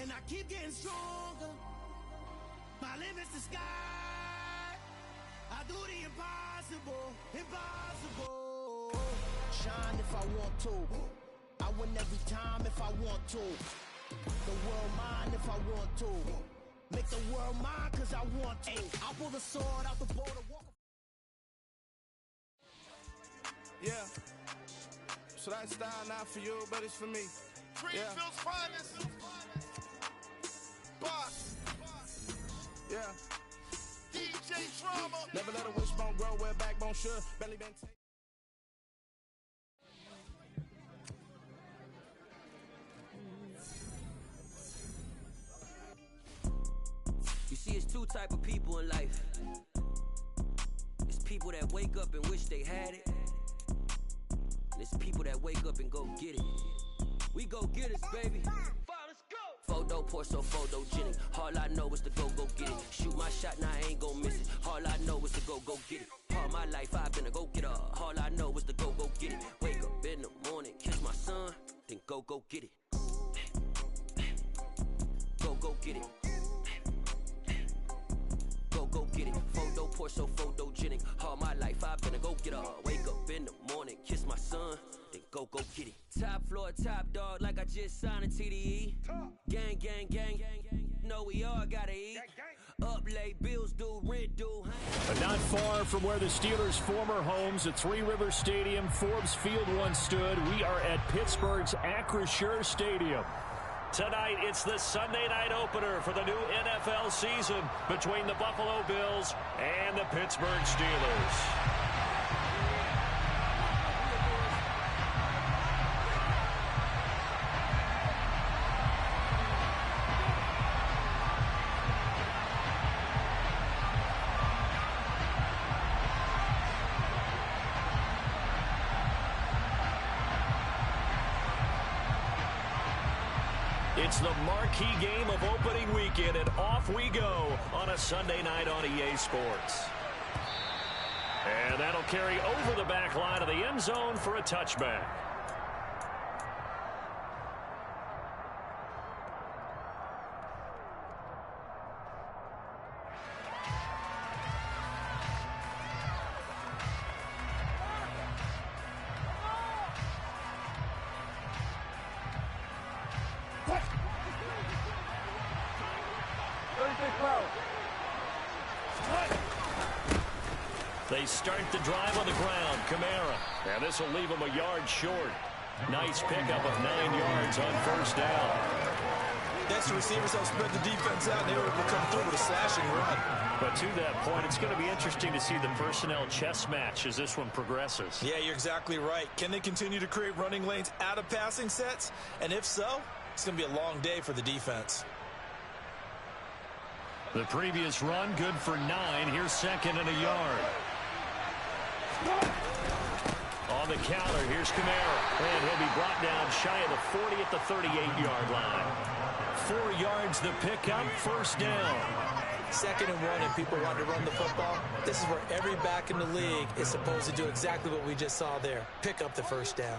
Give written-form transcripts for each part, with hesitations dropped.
and I keep getting stronger. My limit's the sky. I do the impossible, impossible. Shine if I want to. I win every time if I want to. The world mine if I want to. Make the world mine cause I want to. I pull the sword out the border, walk. Yeah. So that style not for you, but it's for me. Greenfield's finest. Boss. Yeah. DJ Drama. Never let a wishbone grow where a backbone should. Belly been taken. You see, it's two type of people in life. It's people that wake up and wish they had it. And it's people that wake up and go get it. We go get it, baby. Let's go. Photo pour so photogenic. All I know is to go get it. Shoot my shot, now I ain't gon' miss it. All I know is to go get it. All my life I've been a go-getter. All I know is to go get it. Wake up in the morning, kiss my son, then go get it. Go get it. Go get it. Photo pour so photogenic. All my life I've been a go-getter. Wake up in the morning, kiss my son, then go get it. Top floor, top dog, like I just signed a TDE. Gang, gang, gang, gang, gang. Know we all gotta eat. Up late, bills due, rent due. But not far from where the Steelers' former homes at Three Rivers Stadium, Forbes Field once stood, we are at Pittsburgh's Acrisure Stadium. Tonight, it's the Sunday night opener for the new NFL season between the Buffalo Bills and the Pittsburgh Steelers. It's the marquee game of opening weekend, and off we go on a Sunday night on EA Sports. And that'll carry over the back line of the end zone for a touchback. They start the drive on the ground. Kamara. And this will leave him a yard short. Nice pickup of 9 yards on first down. Next, receivers help spread the defense out, and they were able to come through with a slashing run. But to that point, it's going to be interesting to see the personnel chess match as this one progresses. Yeah, you're exactly right. Can they continue to create running lanes out of passing sets? And if so, it's going to be a long day for the defense. The previous run, good for 9. Here's second and a yard. On the counter, here's Kamara. And he'll be brought down shy of the 40 at the 38-yard line. 4 yards the pickup, first down. 2nd and 1, and people want to run the football. This is where every back in the league is supposed to do exactly what we just saw there. Pick up the first down.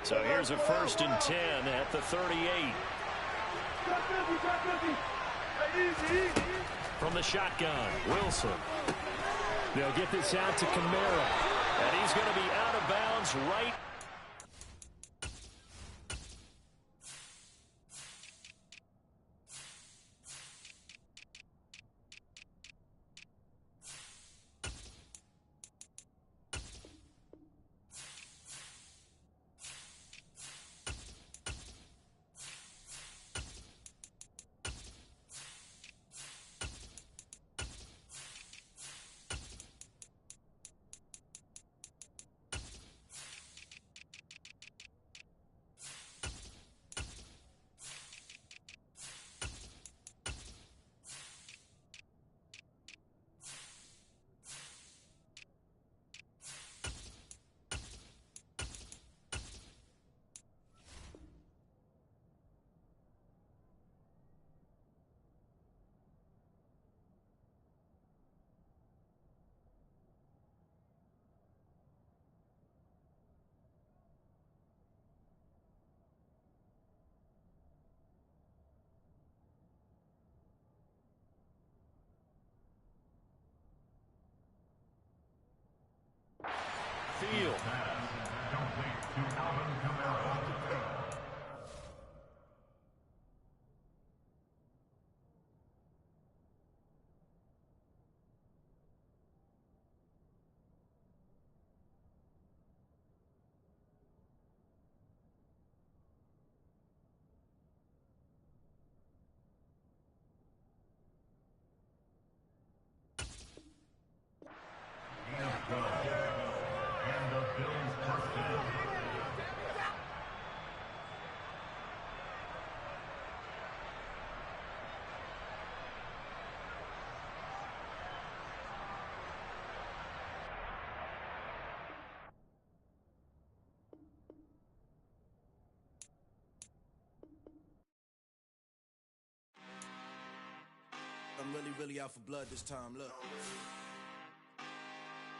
So here's a 1st and 10 at the 38. From the shotgun, Wilson. They'll get this out to Kamara. And he's going to be out of bounds right. field. I'm really out for blood this time, look.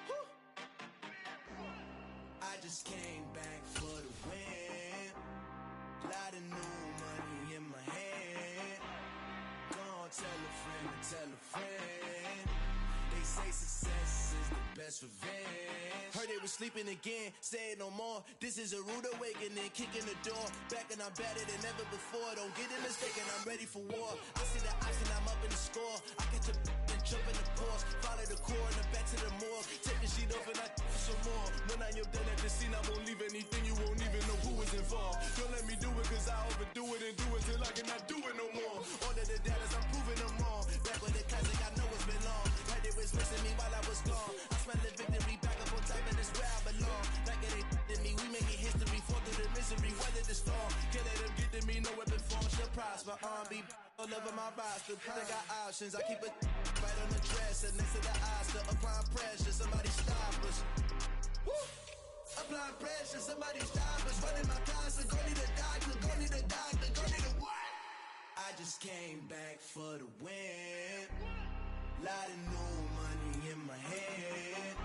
Woo. I just came back for the win. Lot of new money in my hand. Gonna tell a friend to tell a friend. They say success is the best revenge. Heard they was sleeping again, say it no more. This is a rude awakening, kicking the door. Back and I'm better than ever before. Don't get it mistaken, I'm ready for war. I see the option, I'm up in the score. I catch a and jump in the course. Follow the core and the back to the morgue. Take the sheet off and I for some more. When I am done at the scene, I won't leave anything. You won't even know who is involved. Don't let me do it cause I overdo it and do it till I cannot do it no more. All of the data, I'm proving them wrong. Back with the classic, I know it's been long. Right, they was missing me while I was gone. I smell the victory back up on top and it's where I belong. Like it ain't to me, we making history. Fall through the misery, weather the storm. Can't let them get to me, no weapon form shall prosper. Be all over my roster, I got options. I keep it right on the dresser, next to the Oscar. Applying pressure, somebody stop us. Woo! Applying pressure, somebody stop us. Running my closet, go need a doctor, go need a doctor, go need a what? I just came back for the win. Lot of new money in my hand.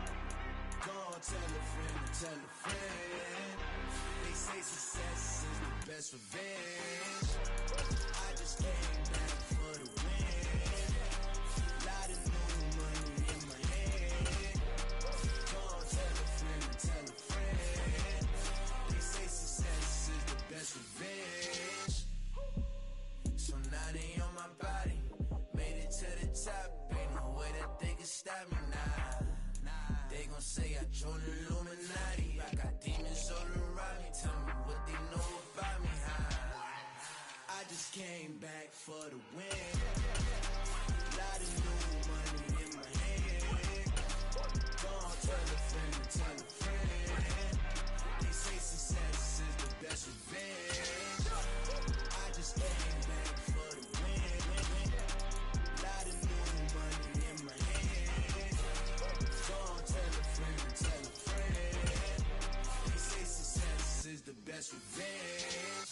Gonna tell a friend to tell a friend. They say success is the best revenge. I just came back for the win. Lot of new money in my hand. Gonna tell a friend to tell a friend. They say success is the best revenge. So now they on my body. Made it to the top. Ain't no way that they can stop me now. They gon' say I joined the Illuminati. I got demons all around me. Tell me what they know about me, huh? I just came back for the win. Lot of new money in my hand. Gonna tell a friend to tell a friend. They say success is the best revenge. I just came back for the win. Lot of new money in my hand. Gonna tell a friend to tell a friend. They say success is the best revenge.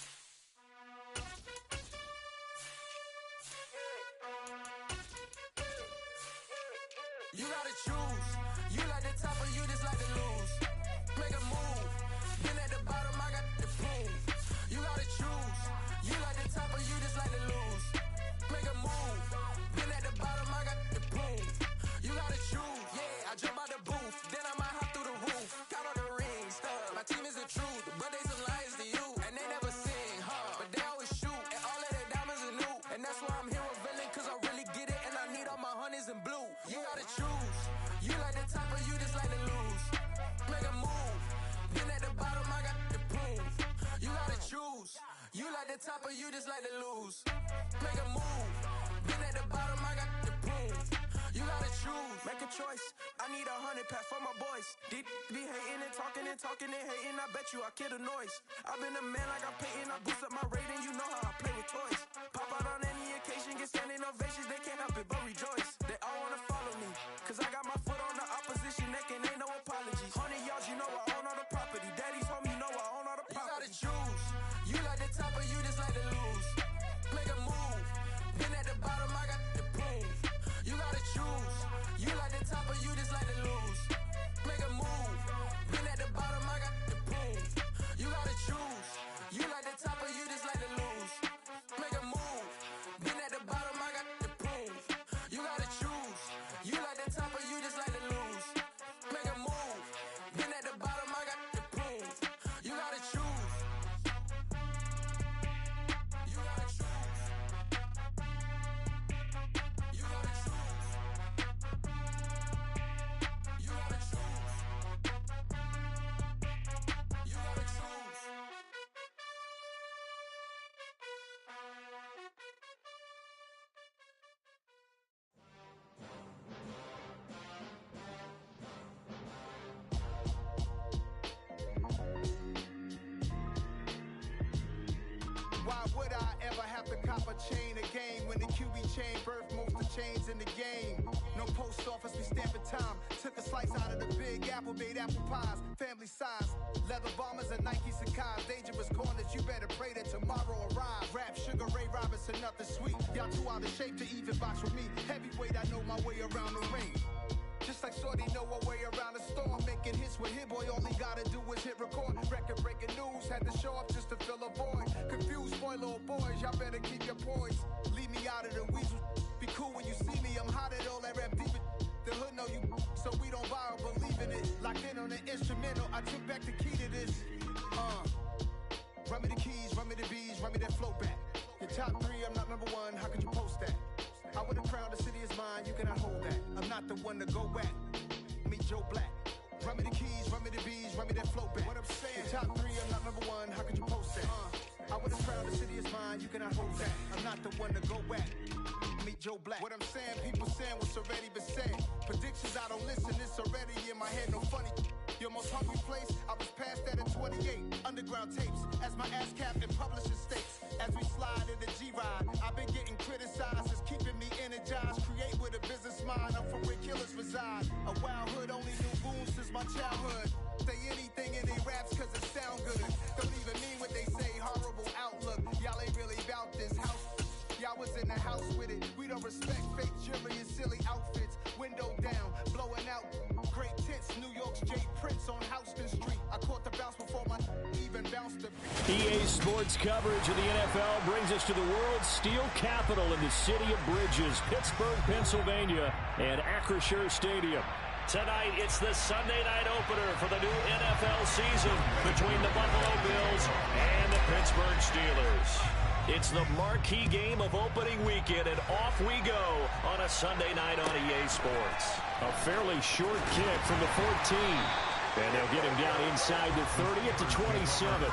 You gotta choose. You like the top or you just like to lose. Make a move. Been at the bottom, I got the proof. You gotta choose. You like the top or you just like to lose. Make a move. Been at the bottom, I got the proof. You gotta choose. Yeah, I jump out the booth. Then I might hop through the roof. Count on the rings. My team is the truth. But they some liars to you. And they never sing, huh? But they always shoot. And all of their diamonds are new. And that's why I'm here with Villain. Cause I really get it. And I need all my honeys in blue. You gotta choose. You like the top or you just like to lose. Make a move. Been at the bottom, I got the proof. You gotta choose. You like the top or you just like to lose. Make a move. Been at the bottom, I got the proof. You gotta choose. Make a choice. I need 100 pack for my boys. Be hating and talking and hating. I bet you I kill the noise. I've been a man like I'm Peyton. I boost up my rating. You know how I play with toys. Pop out on any occasion, get standing ovations. They can't help it but rejoice. They all wanna follow me. Cause I got my foot on the opposition neck and ain't no apologies. 100 yards, you know I own all the property. Daddy's home, you know I own all the property. You gotta choose. You like the top or you just like to lose. Make a move. Been at the bottom, I got the proof. You gotta choose. You like the top or you just like to lose. Make a move. Been at the bottom, I got the proof. You gotta choose. You like the top or you just like to lose. Make a move. Been at the bottom, I got the proof. You gotta choose. You like the top or you just like to lose. Make a move. Been at the bottom, chain of game. When the QB chain birthed most of chains in the game. No post office, we stamping time. Took a slice out of the big apple, made apple pies. Family size, leather bombers and Nike Sacai's. Dangerous corners, you better pray that tomorrow arrives. Rap, Sugar Ray Robinson, nothing sweet. Y'all too out of shape to even box with me. Heavyweight, I know my way around the ring. Just like Shorty know her way around the storm. Making hits with Hit Boy, all he gotta do is hit record. Record breaking news, had to show up just to fill a void. Confused boy, little boys, y'all better keep your poise. Leave me out of the weasel. Be cool when you see me, I'm hot at all that rap deep. The hood know you, so we don't buy or believe in it. Locked in on the instrumental, I took back the key to this. Run me the keys, run me the bees, run me that flow back. Your top 3, I'm not number 1, how could you post that? I would have crowned the city is mine, you cannot hold that. I'm not the one to go back. Meet Joe Black. Run me the keys, run me the bees, run me that flow back. What I'm saying, your top 3, I'm not number 1, how could you post that? I would have crowned the city is mine, you cannot hold that. I'm not the one to go back. Meet Joe Black. What I'm saying, people saying what's already been said. Predictions, I don't listen, it's already in my head, no funny. Your most hungry place, I was past that in 28. Underground tapes, as my ass cap in publishing states. As we slide in the G-Ride, I've been getting criticized, it's keeping me energized. Create with a business mind, I'm from where killers reside. A wild hood, only knew goons since my childhood. Say anything in they raps cause it sound good. Don't even mean what they say, horrible outlook. Y'all ain't really about this house. Y'all was in the house with it. We don't respect fake jewelry and silly outfits. Window down, blowing out. Great tits, New York's Jay Prince on Houston Street. I caught the bounce before my even bounced the EA Sports coverage of the NFL brings us to the world's steel capital in the city of bridges, Pittsburgh, Pennsylvania, and Acrisure Stadium. Tonight, it's the Sunday night opener for the new NFL season between the Buffalo Bills and the Pittsburgh Steelers. It's the marquee game of opening weekend, and off we go on a Sunday night on EA Sports. A fairly short kick from the 14, and they'll get him down inside the 30 at the 27.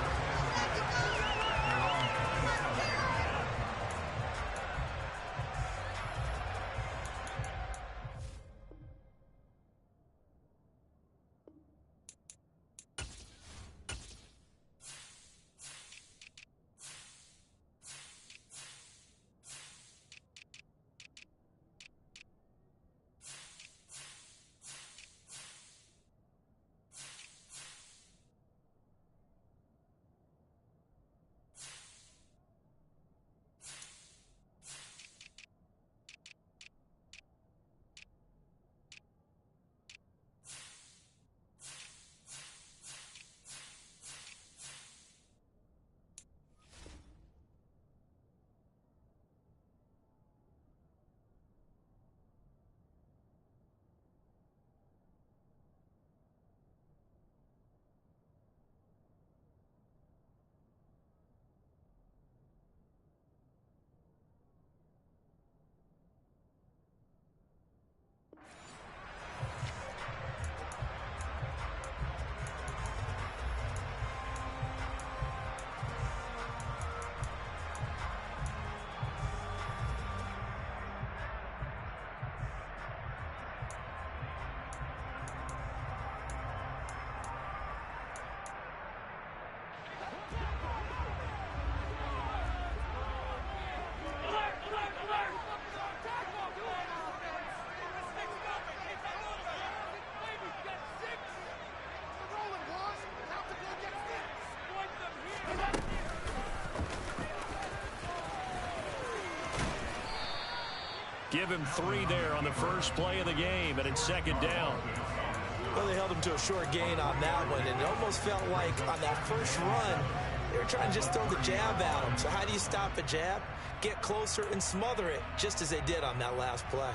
Give him 3 there on the first play of the game, and it's second down. Well, they held him to a short gain on that one, and it almost felt like on that first run, they were trying to just throw the jab at him. So how do you stop a jab? Get closer and smother it, just as they did on that last play.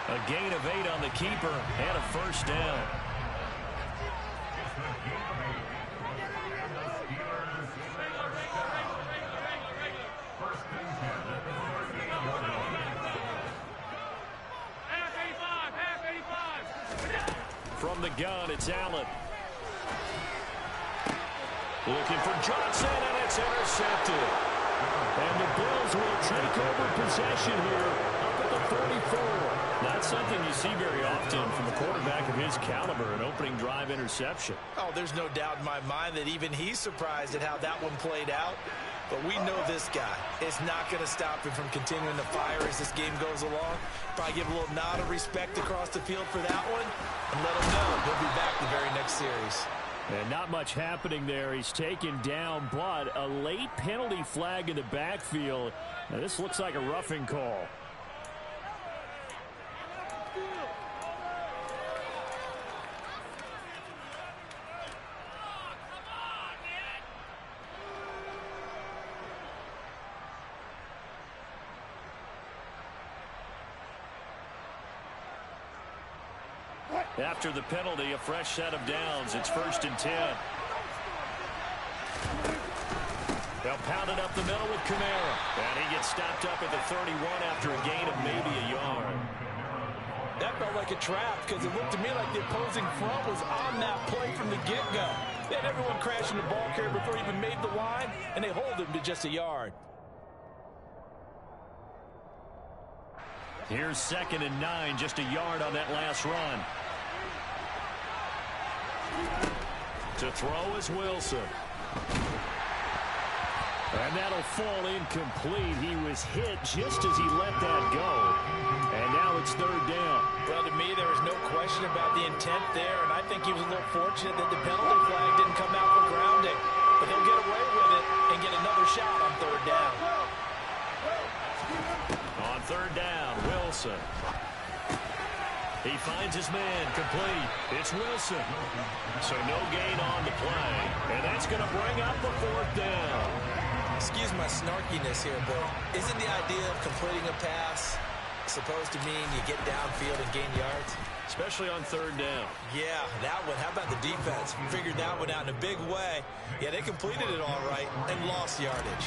A gain of 8 on the keeper and a first down. From the gun, it's Allen. Looking for Johnson, and it's intercepted. And the Bills will take over possession here up at the 34. Not something you see very often from a quarterback of his caliber, an opening drive interception. Oh, there's no doubt in my mind that even he's surprised at how that one played out. But we know this guy is not going to stop him from continuing to fire as this game goes along. Probably give a little nod of respect across the field for that one and let him know he'll be back the very next series. And not much happening there. He's taken down, but a late penalty flag in the backfield. Now, this looks like a roughing call. After the penalty, a fresh set of downs. It's 1st and 10. They'll pound it up the middle with Kamara. And he gets stopped up at the 31 after a gain of maybe a yard. That felt like a trap because it looked to me like the opposing front was on that play from the get-go. They had everyone crashing the ball carrier before he even made the line, and they hold him to just a yard. Here's 2nd and 9, just a yard on that last run. To throw is Wilson. And that'll fall incomplete. He was hit just as he let that go. And now it's 3rd down. Well, to me, there was no question about the intent there, and I think he was a little fortunate that the penalty flag didn't come out for grounding. But they'll get away with it and get another shot on 3rd down. On 3rd down, Wilson. He finds his man, complete. It's Wilson. So no gain on the play. And that's going to bring up the 4th down. Excuse my snarkiness here, but isn't the idea of completing a pass supposed to mean you get downfield and gain yards? Especially on 3rd down. Yeah, that one. How about the defense? Figured that one out in a big way. Yeah, they completed it all right and lost yardage.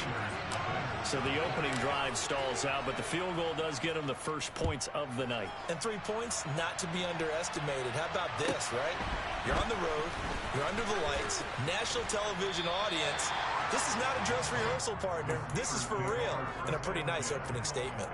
So the opening drive stalls out, but the field goal does get them the first points of the night. And 3 points, not to be underestimated. How about this, right? You're on the road. You're under the lights. National television audience. This is not a dress rehearsal, partner. This is for real. And a pretty nice opening statement.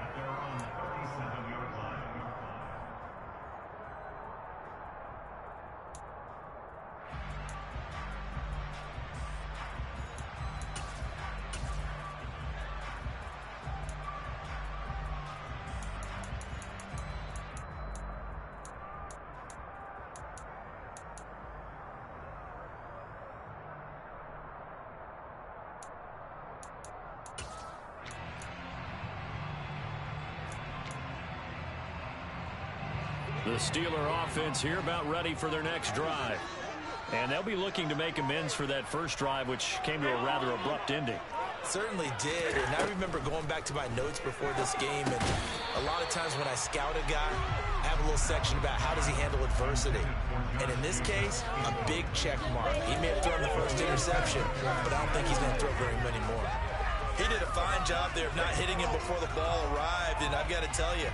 The Steeler offense here about ready for their next drive. And they'll be looking to make amends for that first drive, which came to a rather abrupt ending. Certainly did, and I remember going back to my notes before this game, and a lot of times when I scout a guy, I have a little section about how does he handle adversity. And in this case, a big check mark. He may have thrown the first interception, but I don't think he's going to throw very many more. He did a fine job there of not hitting him before the ball arrived, and I've got to tell you,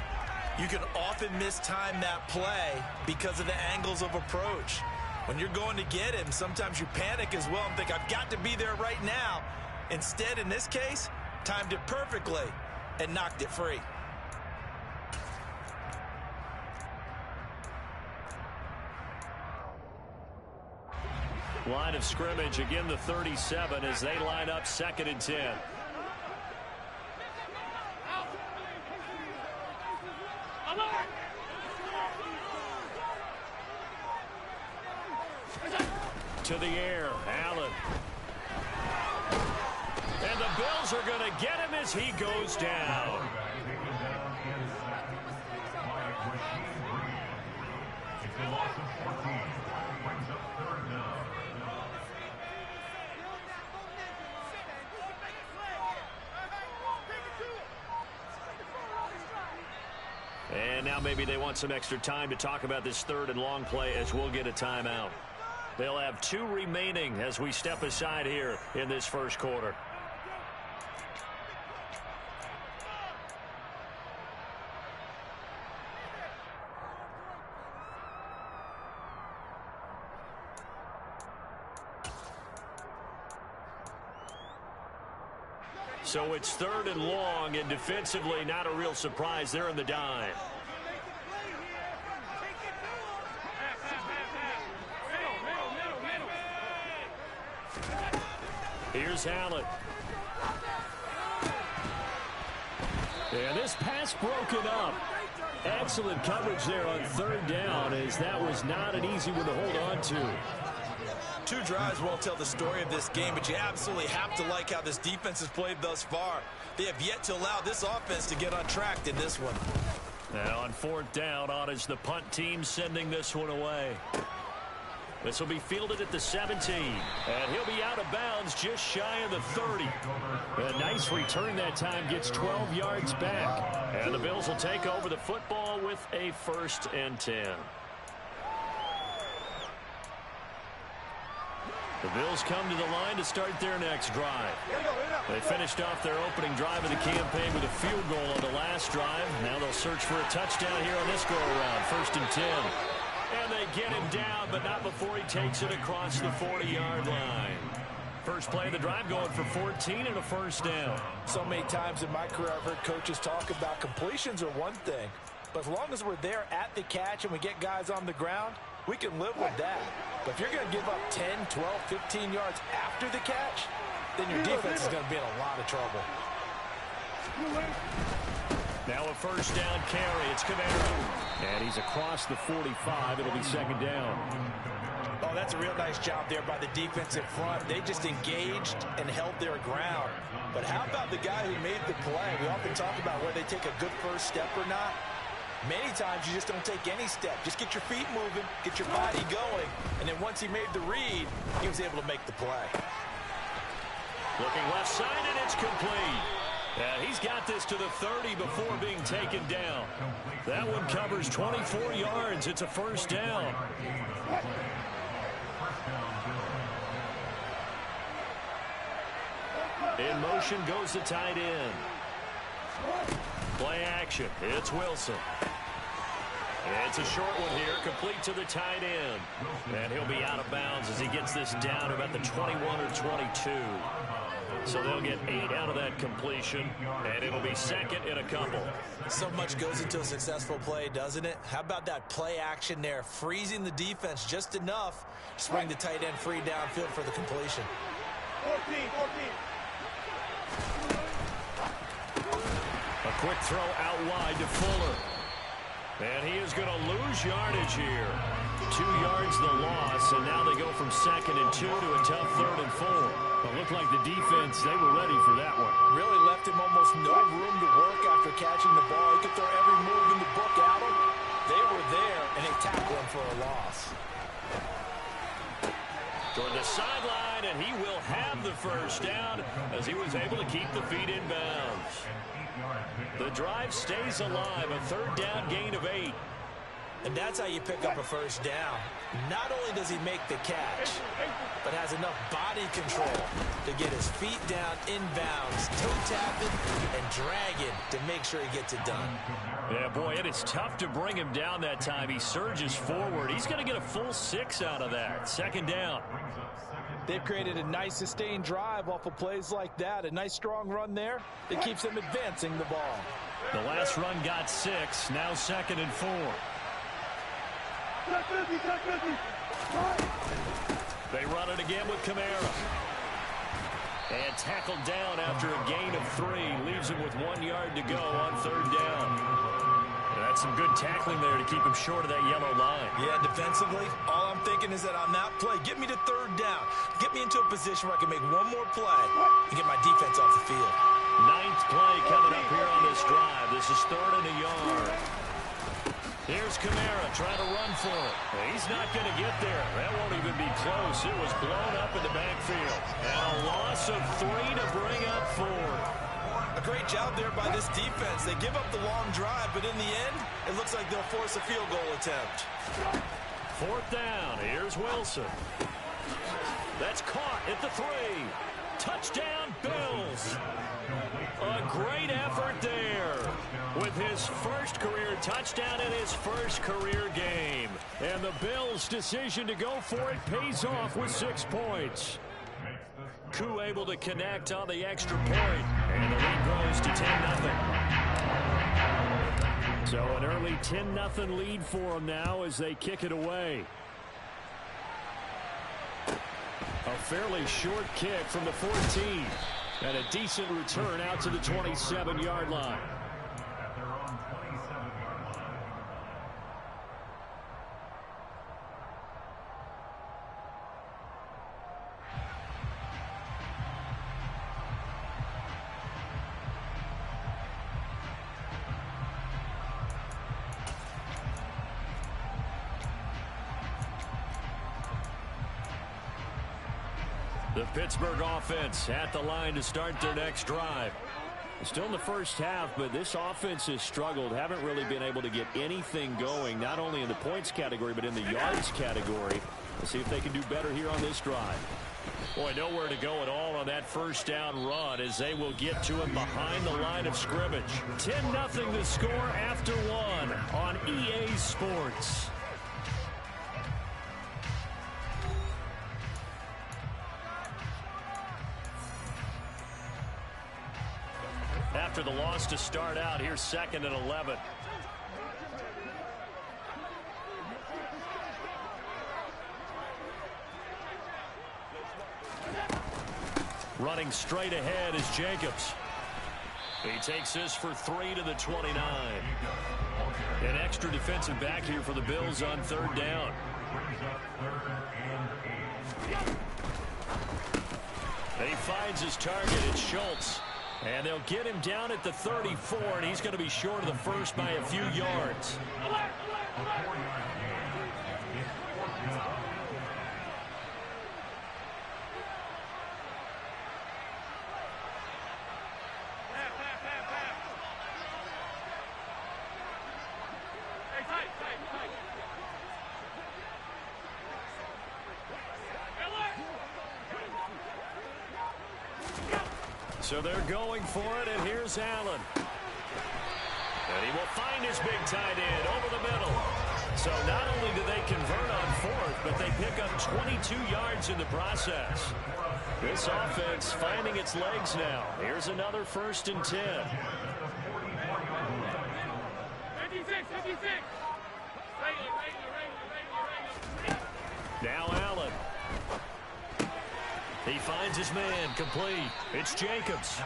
you can often mistime that play because of the angles of approach. When you're going to get him, sometimes you panic as well and think, I've got to be there right now. Instead, in this case, timed it perfectly and knocked it free. Line of scrimmage, again the 37 as they line up 2nd and 10. To the air, Allen. And the Bills are going to get him as he goes down. And now maybe they want some extra time to talk about this 3rd and long play as we'll get a timeout. They'll have 2 remaining as we step aside here in this first quarter. So it's 3rd and long, and defensively not a real surprise. They're in the dime. Here's Allen. And this pass broken up. Excellent coverage there on 3rd down, as that was not an easy one to hold on to. 2 drives won't tell the story of this game, but you absolutely have to like how this defense has played thus far. They have yet to allow this offense to get untracked in this one. Now on 4th down, on is the punt team sending this one away. This will be fielded at the 17. And he'll be out of bounds just shy of the 30. A nice return that time, gets 12 yards back. And the Bills will take over the football with a 1st and 10. The Bills come to the line to start their next drive. They finished off their opening drive of the campaign with a field goal on the last drive. Now they'll search for a touchdown here on this go-around. 1st and 10. And they get him down, but not before he takes it across the 40-yard line. First play of the drive going for 14 and a 1st down. So many times in my career I've heard coaches talk about completions are one thing, but as long as we're there at the catch and we get guys on the ground, we can live with that. But if you're going to give up 10, 12, 15 yards after the catch, then your defense is going to be in a lot of trouble. Now a 1st down carry. It's Kamara. And he's across the 45. It'll be 2nd down. Oh, that's a real nice job there by the defensive front. They just engaged and held their ground. But how about the guy who made the play? We often talk about whether they take a good first step or not. Many times you just don't take any step. Just get your feet moving, get your body going. And then once he made the read, he was able to make the play. Looking left side, and it's complete. He's got this to the 30 before being taken down. That one covers 24 yards. It's a 1st down. In motion goes the tight end. Play action. It's Wilson. It's a short one here, complete to the tight end. And he'll be out of bounds as he gets this down to about the 21 or 22. So they'll get 8 out of that completion, and it'll be 2nd and a couple. So much goes into a successful play, doesn't it? How about that play action there, freezing the defense just enough to bring the tight end free downfield for the completion. 14. A quick throw out wide to Fuller. And he is going to lose yardage here. 2 yards the loss, and now they go from 2nd and 2 to a tough 3rd and 4. It looked like the defense, they were ready for that one. Really left him almost no room to work after catching the ball. He could throw every move in the book at him. They were there, and they tackled him for a loss. Toward the sideline, and he will have the 1st down as he was able to keep the feet in bounds. The drive stays alive, a 3rd down gain of 8. And that's how you pick up a 1st down. Not only does he make the catch, but has enough body control to get his feet down inbounds, toe-tapping and dragging to make sure he gets it done. Yeah, boy, it is tough to bring him down that time. He surges forward. He's going to get a full 6 out of that. 2nd down. They've created a nice sustained drive off of plays like that. A nice strong run there that keeps them advancing the ball. The last run got 6. Now 2nd and 4. They run it again with Kamara. And tackled down after a gain of 3. Leaves him with 1 yard to go on 3rd down. That's some good tackling there to keep him short of that yellow line. Yeah, defensively, all I'm thinking is that on that play, get me to 3rd down. Get me into a position where I can make one more play and get my defense off the field. 9th play coming up here on this drive. This is 3rd and a yard. Here's Kamara trying to run for it. He's not going to get there. That won't even be close. It was blown up in the backfield. And a loss of 3 to bring up 4. A great job there by this defense. They give up the long drive, but in the end, it looks like they'll force a field goal attempt. 4th down. Here's Wilson. That's caught at the 3. Touchdown, Bills. A great effort there with his first career touchdown in his first career game. And the Bills' decision to go for it pays off with 6 points. Koo able to connect on the extra point. And And the lead grows to 10-0. So an early 10-0 lead for them now as they kick it away. A fairly short kick from the 14. And a decent return out to the 27-yard line. The Pittsburgh offense at the line to start their next drive. Still in the first half, but this offense has struggled. Haven't really been able to get anything going, not only in the points category, but in the yards category. Let's see if they can do better here on this drive. Boy, nowhere to go at all on that first down run as they will get to him behind the line of scrimmage. 10-0 the score after one on EA Sports. After the loss to start out, here's 2nd and 11. Running straight ahead is Jacobs. He takes this for 3 to the 29. An extra defensive back here for the Bills on 3rd down. He finds his target. It's Schultz. And they'll get him down at the 34, and he's going to be short of the first by a few yards. So they're going for it, and here's Allen. And he will find his big tight end over the middle. So not only do they convert on 4th, but they pick up 22 yards in the process. This offense finding its legs now. Here's another 1st and 10. 56. Now Allen. He finds his man complete. It's Jacobs.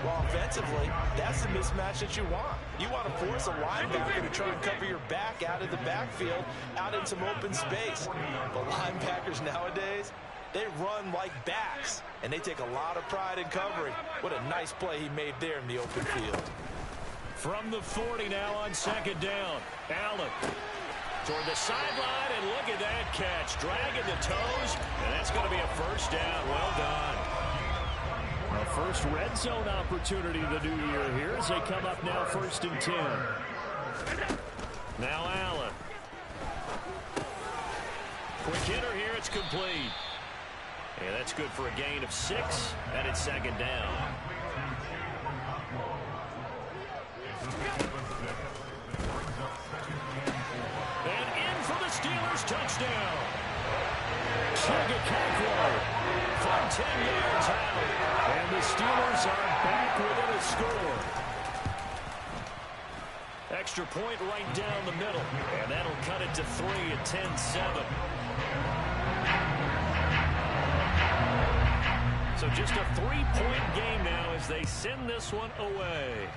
Well, offensively, that's the mismatch that you want. You want to force a linebacker to try and cover your back out of the backfield, out in some open space. But linebackers nowadays, they run like backs, and they take a lot of pride in covering. What a nice play he made there in the open field. From the 40 now on 2nd down. Allen toward the sideline, and look at that catch. Dragging the toes, and that's going to be a 1st down. Well done. A first red zone opportunity the new year here as they come up now 1st and 10. Now Allen. Quick hitter here, it's complete. And that's good for a gain of 6, and it's 2nd down. Steelers touchdown. Chigakakwa from 10 yards out. And the Steelers are back within a score. Extra point right down the middle. And that'll cut it to 3 at 10-7. So just a 3-point game now as they send this one away.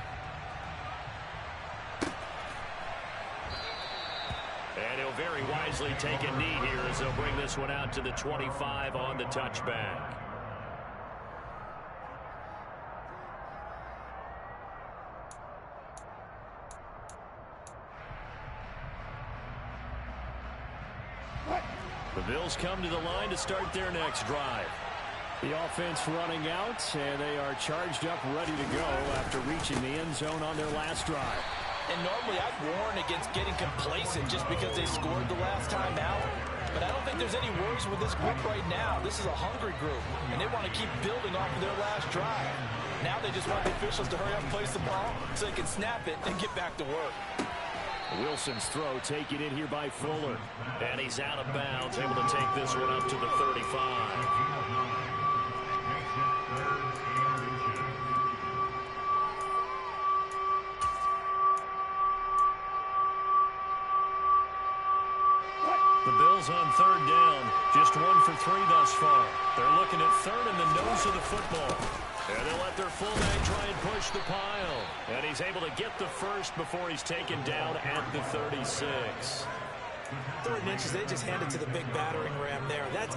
And he'll very wisely take a knee here as they'll bring this one out to the 25 on the touchback. The Bills come to the line to start their next drive. The offense running out, and they are charged up, ready to go after reaching the end zone on their last drive. And normally I'd warn against getting complacent just because they scored the last time out. But I don't think there's any worries with this group right now. This is a hungry group, and they want to keep building off of their last drive. Now they just want the officials to hurry up and place the ball so they can snap it and get back to work. Wilson's throw taken in here by Fuller. And he's out of bounds, able to take this one up to the 35. The Bills on third down, just 1 for 3 thus far. They're looking at third in the nose of the football. And they'll let their fullback try and push the pile. And he's able to get the first before he's taken down at the 36. 3rd and inches, they just handed to the big battering ram there. That's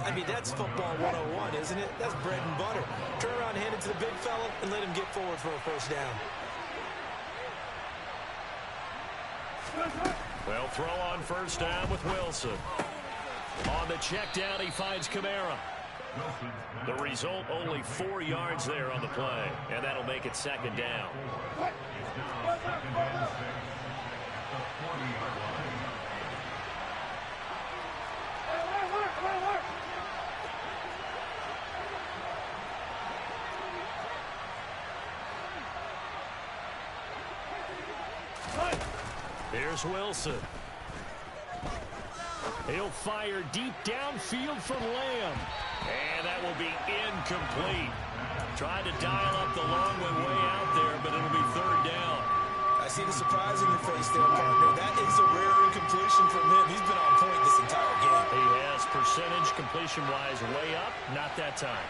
football 101, isn't it? That's bread and butter. Turn around, hand it to the big fella, and let him get forward for a first down. They'll throw on first down with Wilson. On the check down, he finds Kamara. The result, only 4 yards there on the play, and that'll make it 2nd down. Here's Wilson. He'll fire deep downfield from Lamb. And that will be incomplete. Tried to dial up the long way out there, but it'll be 3rd down. I see the surprise in your face there, partner. That is a rare incompletion from him. He's been on point this entire game. He has percentage completion-wise way up. Not that time.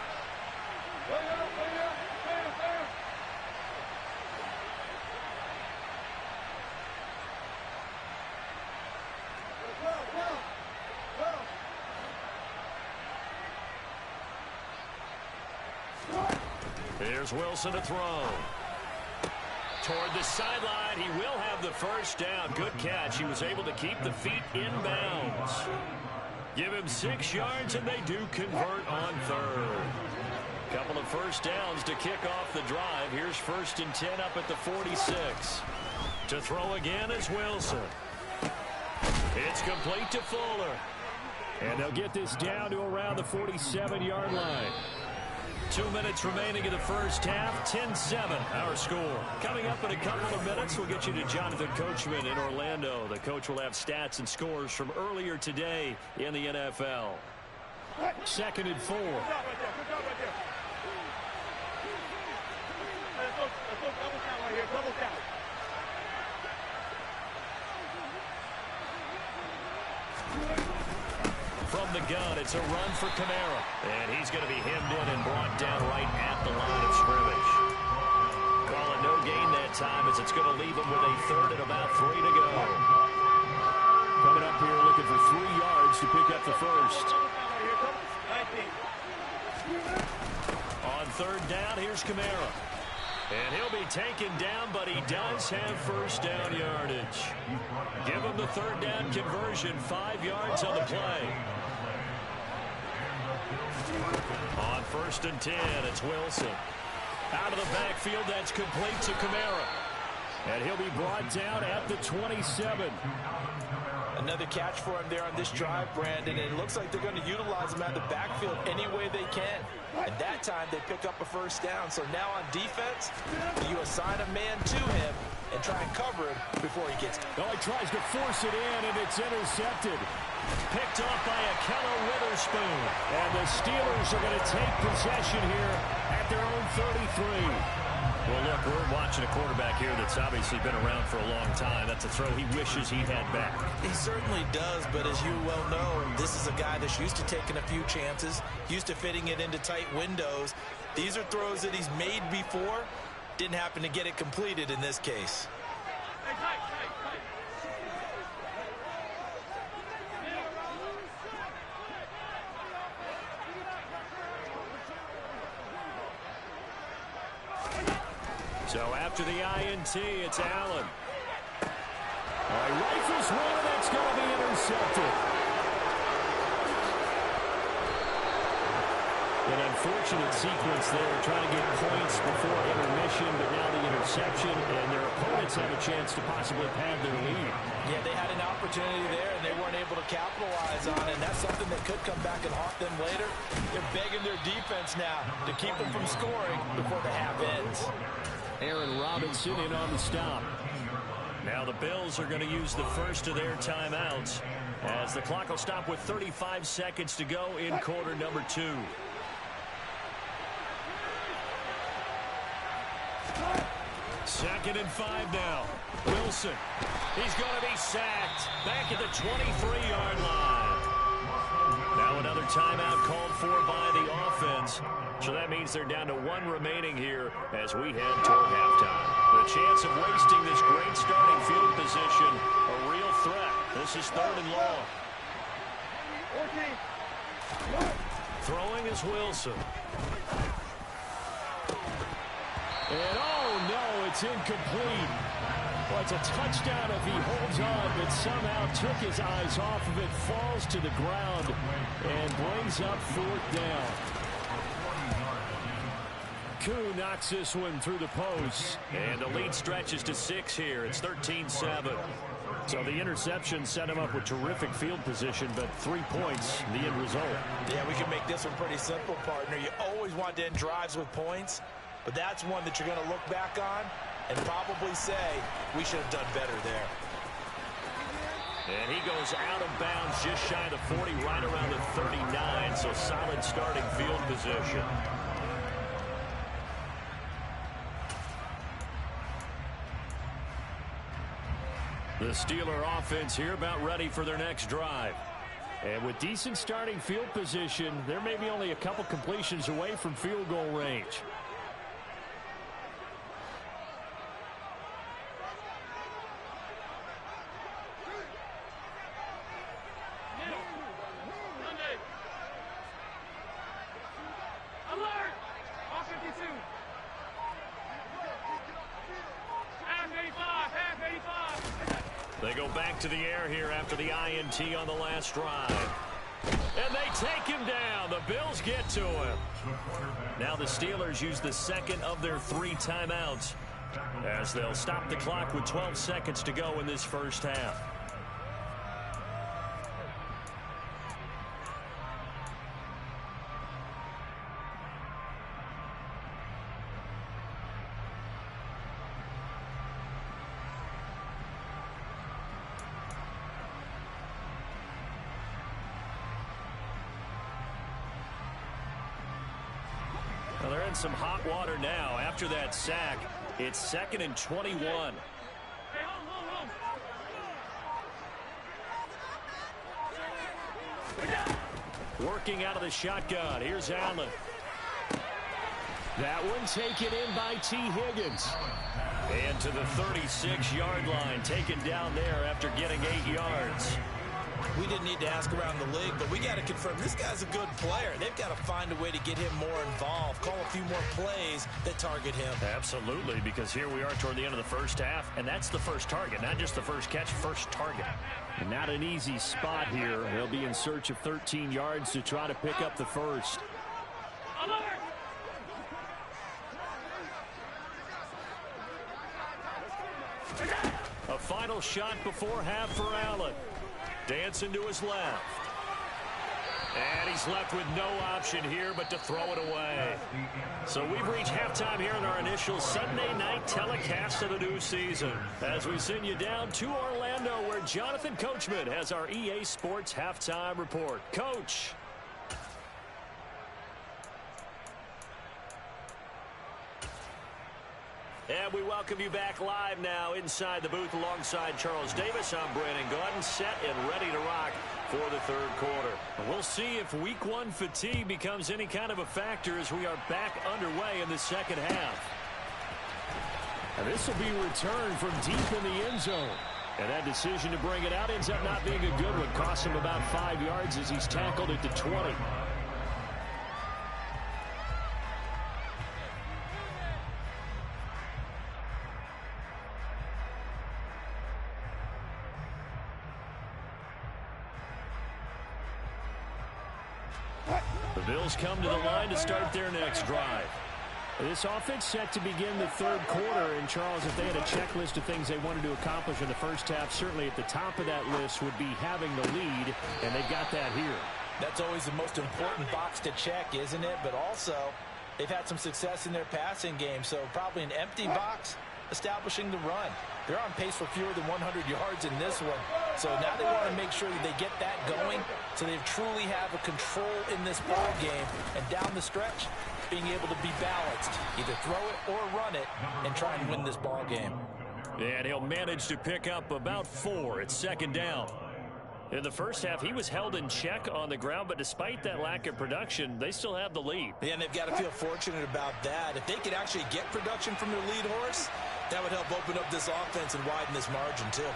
Here's Wilson to throw. Toward the sideline, he will have the first down. Good catch. He was able to keep the feet in bounds. Give him 6 yards, and they do convert on 3rd. Couple of first downs to kick off the drive. Here's 1st and 10 up at the 46. To throw again is Wilson. It's complete to Fuller. And they'll get this down to around the 47-yard line. 2 minutes remaining in the first half. 10-7 our score. Coming up in a couple of minutes, we'll get you to Jonathan Coachman in Orlando. The coach will have stats and scores from earlier today in the NFL. 2nd and 4. From the gun, it's a run for Kamara. And he's going to be hemmed in and brought down right at the line of scrimmage. Calling no gain that time as it's going to leave him with a 3rd and about 3 to go. Coming up here looking for 3 yards to pick up the first. On 3rd down, here's Kamara. And he'll be taken down, but he does have first down yardage. Give him the 3rd down conversion, 5 yards on the play. On 1st and 10, it's Wilson. Out of the backfield, that's complete to Kamara. And he'll be brought down at the 27. Another catch for him there on this drive, Brandon, and it looks like they're going to utilize him out of the backfield any way they can. And that time, they pick up a first down. So now on defense, you assign a man to him and try and cover him before he gets. Oh, he tries to force it in, and it's intercepted. Picked off by Ahkello Witherspoon. And the Steelers are going to take possession here at their own 33. Well, look, we're watching a quarterback here that's obviously been around for a long time. That's a throw he wishes he had back. He certainly does, but as you well know, this is a guy that's used to taking a few chances, used to fitting it into tight windows. These are throws that he's made before. Didn't happen to get it completed in this case. So after the INT, it's Allen. Rifles one, that's going to be intercepted. An unfortunate sequence there, trying to get points before intermission, but now the interception, and their opponents have a chance to possibly pad their lead. Yeah, they had an opportunity there, and they weren't able to capitalize on it, and that's something that could come back and haunt them later. They're begging their defense now to keep them from scoring before the half ends. Aaron Robinson in on the stop. Now the Bills are going to use the first of their timeouts as the clock will stop with 35 seconds to go in quarter number 2. Second and 5 now. Wilson. He's going to be sacked back at the 23-yard line. Now another timeout called for by the offense. So that means they're down to 1 remaining here as we head toward halftime. The chance of wasting this great starting field position, a real threat. This is 3rd and long. Throwing is Wilson. And oh no, it's incomplete. Well, it's a touchdown if he holds on, but somehow took his eyes off of it, falls to the ground, and brings up 4th down. Koo knocks this one through the post. And the lead stretches to 6 here. It's 13-7. So the interception set him up with terrific field position, but 3 points, the end result. Yeah, we can make this one pretty simple, partner. You always want to end drives with points, but that's one that you're going to look back on and probably say, we should have done better there. And he goes out of bounds just shy of the 40, right around the 39, so solid starting field position. The Steeler offense here about ready for their next drive. And with decent starting field position, they're maybe only a couple completions away from field goal range. They go back to the air here after the INT on the last drive. And they take him down. The Bills get to him. Now the Steelers use the second of their 3 timeouts as they'll stop the clock with 12 seconds to go in this first half. Well, they're in some hot water now. After that sack, it's 2nd and 21. Working out of the shotgun. Here's Allen. That one taken in by T. Higgins. And to the 36-yard line, taken down there after getting 8 yards. We didn't need to ask around the league, but we got to confirm this guy's a good player. They've got to find a way to get him more involved, call a few more plays that target him. Absolutely, because here we are toward the end of the first half, and that's the first target, not just the first catch, first target. And not an easy spot here. They'll be in search of 13 yards to try to pick up the first. A final shot before half for Allen. Dancing to his left. And he's left with no option here but to throw it away. So we've reached halftime here in our initial Sunday night telecast of the new season, as we send you down to Orlando, where Jonathan Coachman has our EA Sports halftime report. Coach. And we welcome you back live now inside the booth alongside Charles Davis. I'm Brandon Gaudin, set and ready to rock for the third quarter. We'll see if week 1 fatigue becomes any kind of a factor as we are back underway in the second half. And this will be returned from deep in the end zone. And that decision to bring it out ends up not being a good one. Costs him about 5 yards as he's tackled at the 20. The Bills come to the line to start their next drive. This offense set to begin the third quarter. And, Charles, if they had a checklist of things they wanted to accomplish in the first half, certainly at the top of that list would be having the lead, and they've got that here. That's always the most important box to check, isn't it? But also, they've had some success in their passing game, so probably an empty box establishing the run. They're on pace for fewer than 100 yards in this one. So now they want to make sure that they get that going so they truly have a control in this ball game. And down the stretch, being able to be balanced, either throw it or run it, and try and win this ball game. And he'll manage to pick up about 4 at second down. In the first half, he was held in check on the ground, but despite that lack of production, they still have the lead. Yeah, and they've got to feel fortunate about that. If they could actually get production from their lead horse, that would help open up this offense and widen this margin, too.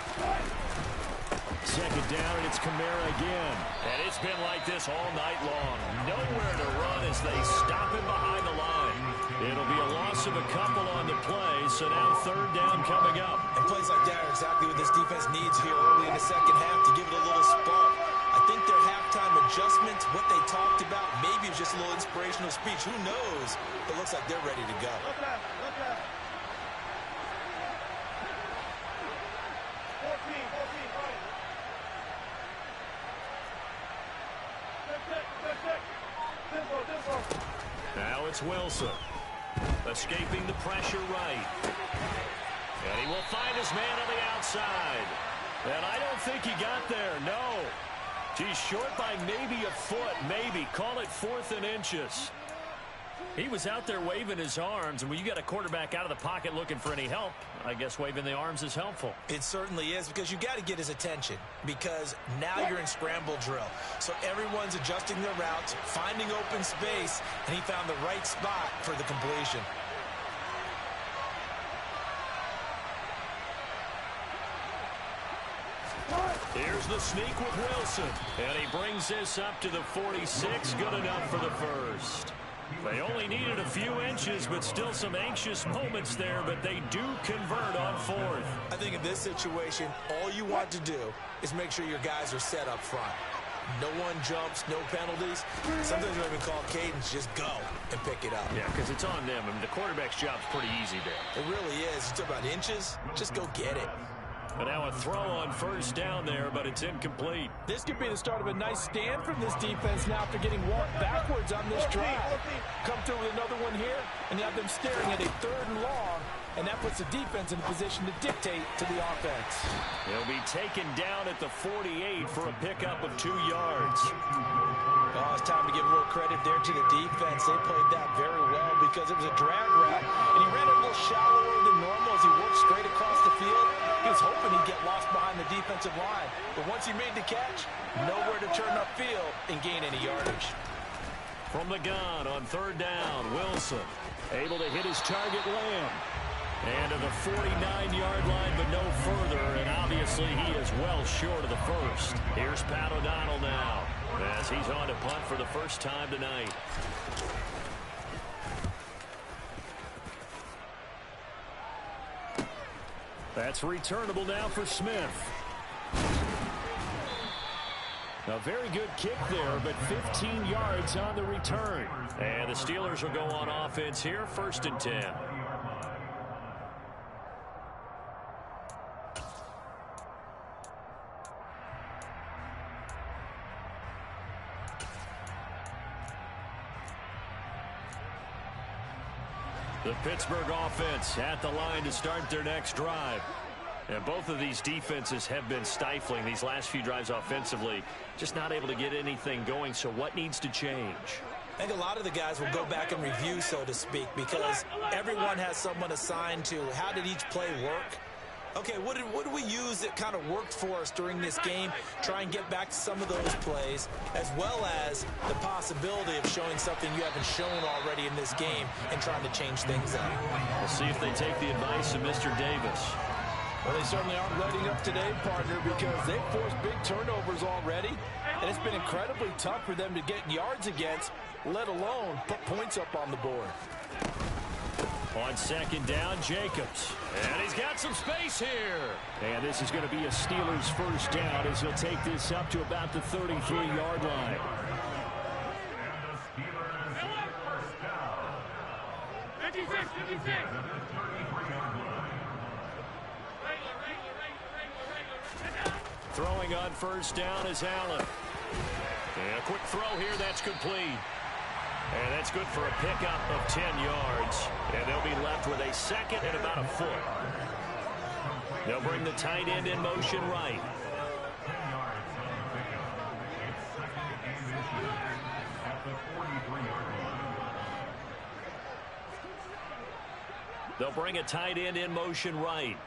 Second down, and it's Kamara again. And it's been like this all night long. Nowhere to run as they stop him behind the line. It'll be a loss of a couple on the play, so now third down coming up. And plays like that are exactly what this defense needs here early in the second half to give it a little spark. I think their halftime adjustments, what they talked about, maybe it was just a little inspirational speech. Who knows? But it looks like they're ready to go. Now it's Wilson. Escaping the pressure right. And he will find his man on the outside. And I don't think he got there, no. He's short by maybe a foot, maybe. Call it 4th and inches. He was out there waving his arms, and when you got a quarterback out of the pocket looking for any help, I guess waving the arms is helpful. It certainly is, because you got to get his attention, because now you're in scramble drill. So everyone's adjusting their routes, finding open space, and he found the right spot for the completion. Here's the sneak with Wilson, and he brings this up to the 46, good enough for the first. They only needed a few inches, but still some anxious moments there, but they do convert on 4th. I think in this situation, all you want to do is make sure your guys are set up front. No one jumps, no penalties. Sometimes we even call cadence, just go and pick it up. Yeah, because it's on them. I mean, the quarterback's job's pretty easy there. It really is. It's about inches. Just go get it. And now a throw on first down there, but it's incomplete. This could be the start of a nice stand from this defense now after getting walked backwards on this drive. Come through with another one here, and you have them staring at a 3rd and long, and that puts the defense in a position to dictate to the offense. He'll be taken down at the 48 for a pickup of 2 yards. Oh, it's time to give a little credit there to the defense. They played that very well because it was a drag route, and he ran a little shallower than normal as he worked straight across the field. He was hoping he'd get lost behind the defensive line, but once he made the catch, nowhere to turn upfield and gain any yardage. From the gun on 3rd down, Wilson able to hit his target, Lamb. And to the 49-yard line, but no further, and obviously he is well short of the first. Here's Pat O'Donnell now, as he's on to punt for the first time tonight. That's returnable now for Smith. A very good kick there, but 15 yards on the return. And the Steelers will go on offense here, 1st and 10. The Pittsburgh offense at the line to start their next drive. And both of these defenses have been stifling these last few drives offensively. Just not able to get anything going, so what needs to change? I think a lot of the guys will go back and review, so to speak, because everyone has someone assigned to how did each play work. Okay, what did we use that kind of worked for us during this game? Try and get back to some of those plays, as well as the possibility of showing something you haven't shown already in this game and trying to change things up. We'll see if they take the advice of Mr. Davis. Well, they certainly aren't letting up today, partner, because they've forced big turnovers already, and it's been incredibly tough for them to get yards against, let alone put points up on the board. On 2nd down, Jacobs. And he's got some space here. And this is going to be a Steelers first down as he'll take this up to about the 33-yard line. Throwing on first down is Allen. And a quick throw here, that's complete. And that's good for a pickup of 10 yards. And they'll be left with a 2nd and about a foot. They'll bring the tight end in motion right. They'll bring a tight end in motion right.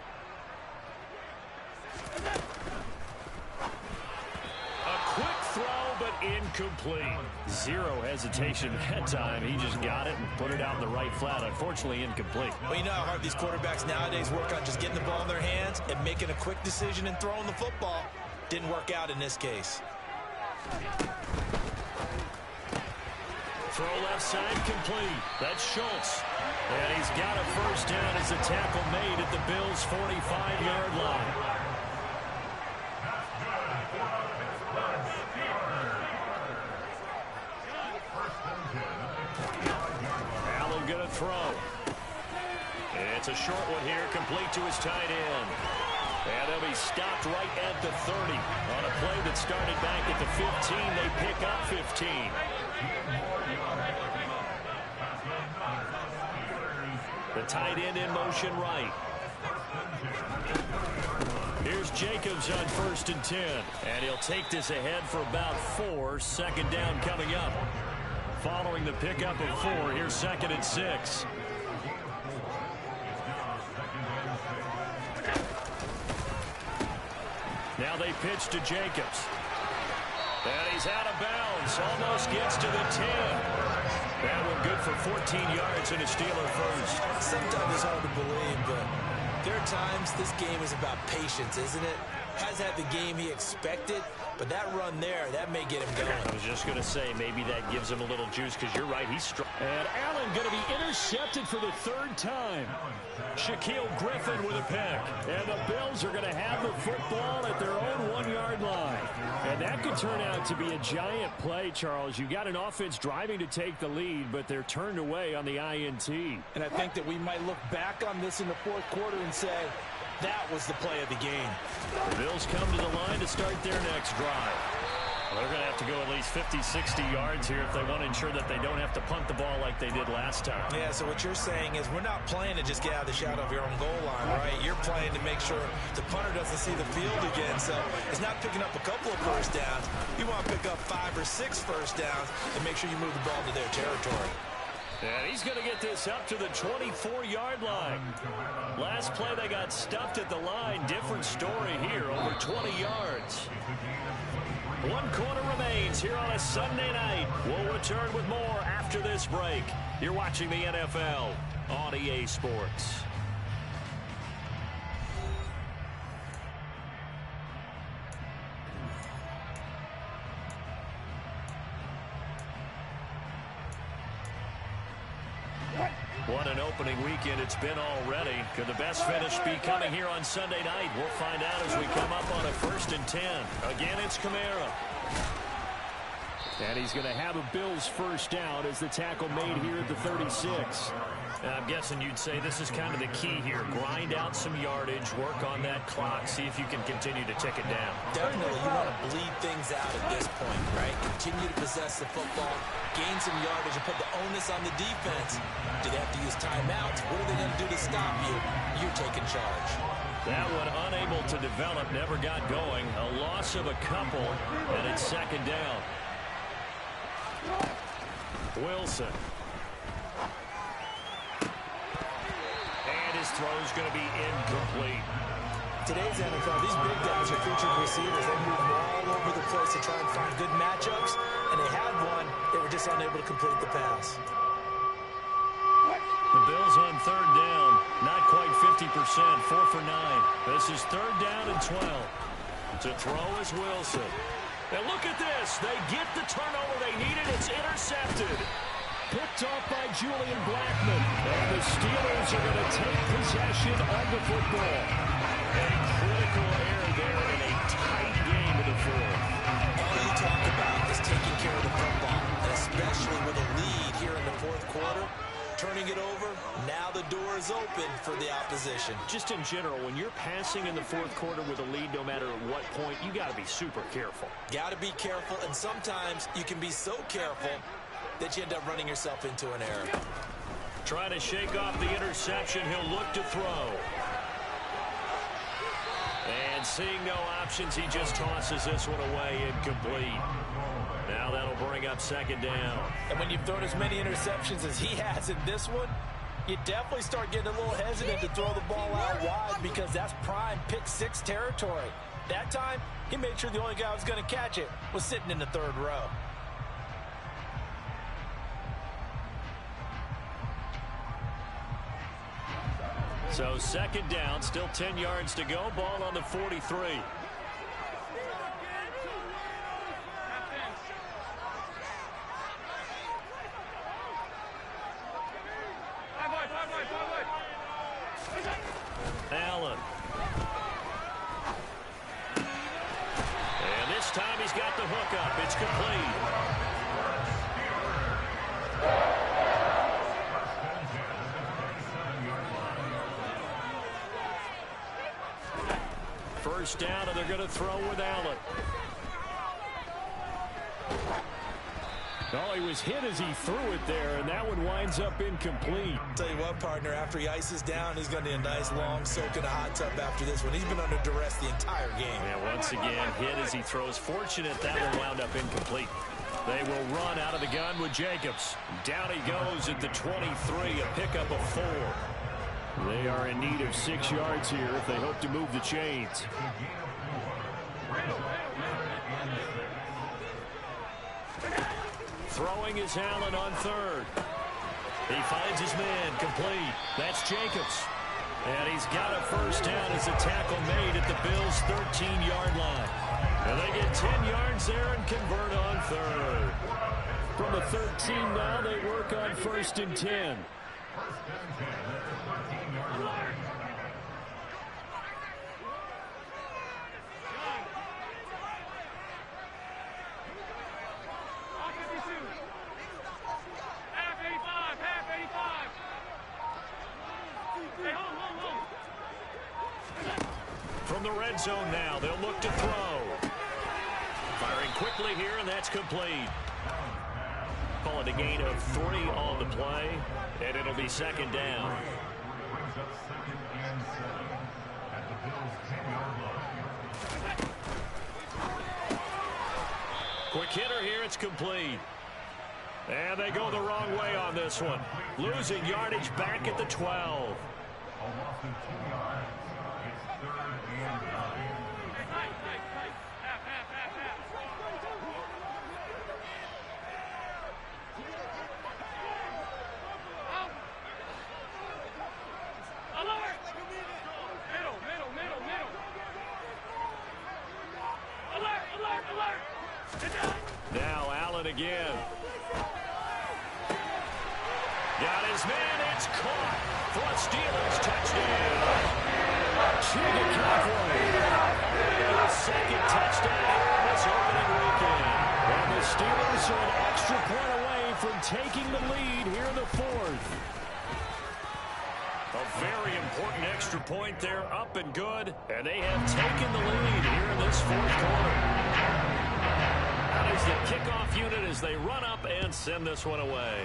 incomplete. Zero hesitation that time. He just got it and put it out in the right flat. Unfortunately, incomplete. Well, you know how hard these quarterbacks nowadays work on just getting the ball in their hands and making a quick decision and throwing the football. Didn't work out in this case. Throw left side complete. That's Schultz. And he's got a first down as a tackle made at the Bills' 45-yard line. Allen going to throw. It's a short one here, complete to his tight end. And he'll be stopped right at the 30. On a play that started back at the 15, they pick up 15. The tight end in motion right. Here's Jacobs on 1st and 10. And he'll take this ahead for about 4. Second down coming up. Following the pickup of 4, here's 2nd and 6. Now they pitch to Jacobs. And he's out of bounds. Almost gets to the 10. That one good for 14 yards and a Steeler first. Sometimes it's hard to believe, but there are times this game is about patience, isn't it? Has had the game he expected, but that run there, that may get him going. I was just going to say, maybe that gives him a little juice, because you're right, he's strong. And Allen going to be intercepted for the 3rd time. Shaquille Griffin with a pick. And the Bills are going to have the football at their own 1-yard line. And that could turn out to be a giant play, Charles. You got an offense driving to take the lead, but they're turned away on the INT. And I think that we might look back on this in the 4th quarter and say, that was the play of the game. The Bills come to the line to start their next drive. They're going to have to go at least 50, 60 yards here if they want to ensure that they don't have to punt the ball like they did last time. Yeah, so what you're saying is we're not playing to just get out of the shadow of your own goal line, right? You're playing to make sure the punter doesn't see the field again. So it's not picking up a couple of first downs. You want to pick up 5 or 6 first downs and make sure you move the ball to their territory. And he's going to get this up to the 24-yard line. Last play they got stuffed at the line. Different story here, over 20 yards. 1 quarter remains here on a Sunday night. We'll return with more after this break. You're watching the NFL on EA Sports. What an opening weekend it's been already. Could the best finish be coming here on Sunday night? We'll find out as we come up on a 1st and 10. Again, it's Kamara. And he's going to have a Bills first down as the tackle made here at the 36. I'm guessing you'd say this is kind of the key here. Grind out some yardage, work on that clock, see if you can continue to tick it down. Definitely, you want to bleed things out at this point, right? Continue to possess the football, gain some yardage, and put the onus on the defense. Do they have to use timeouts? What are they going to do to stop you? You're taking charge. That one unable to develop, never got going. A loss of a couple, and it's 2nd down. Wilson. And his throw's going to be incomplete. Today's NFL, these big guys are featured receivers. They move all over the place to try and find good matchups, and they had one. They were just unable to complete the pass. The Bills on 3rd down. Not quite 50%. 4 for 9. This is 3rd down and 12. To throw is Wilson. And look at this. They get the turnover they needed. It's intercepted. Picked off by Julian Blackmon. And the Steelers are going to take possession of the football. A critical error there in a tight game in the 4th. All you talk about is taking care of the football, and especially with a lead here in the 4th quarter. Turning it over, now the door is open for the opposition. Just in general, when you're passing in the 4th quarter with a lead, no matter at what point, you got to be super careful. Got to be careful, and sometimes you can be so careful that you end up running yourself into an error. Trying to shake off the interception, he'll look to throw. And seeing no options, he just tosses this one away, incomplete. Now that'll bring up 2nd down. And when you've thrown as many interceptions as he has in this one, you definitely start getting a little hesitant to throw the ball out wide because that's prime pick-6 territory. That time, he made sure the only guy who was going to catch it was sitting in the 3rd row. So second down, still 10 yards to go. Ball on the 43. Allen. And this time he's got the hook up. It's complete. First down, and they're going to throw with Allen. Oh, he was hit as he threw it there, and that one winds up incomplete. Tell you what, partner, after he ices down, he's going to need a nice long soak in a hot tub after this one. He's been under duress the entire game. And once again, hit as he throws. Fortunate that one wound up incomplete. They will run out of the gun with Jacobs. Down he goes at the 23, a pickup of 4. They are in need of 6 yards here if they hope to move the chains. Throwing is Allen on third. He finds his man, complete. That's Jacobs. And he's got a first down as a tackle made at the Bills' 13-yard line. And they get 10 yards there and convert on third. From the 13 now, they work on 1st and 10. From the red zone now, they'll look to throw. Firing quickly here, and that's complete. Call it a gain of 3 on the play, and it'll be second down. Quick hitter here, it's complete. And they go the wrong way on this one. Losing yardage back at the 12. Now Allen again. Got his man, it's caught for a Steelers touchdown. The second touchdown here in this opening weekend. And the Steelers are an extra point away from taking the lead here in the 4th. A very important extra point there, up and good. And they have taken the lead here in this 4th quarter. That is the kickoff unit as they run up and send this one away.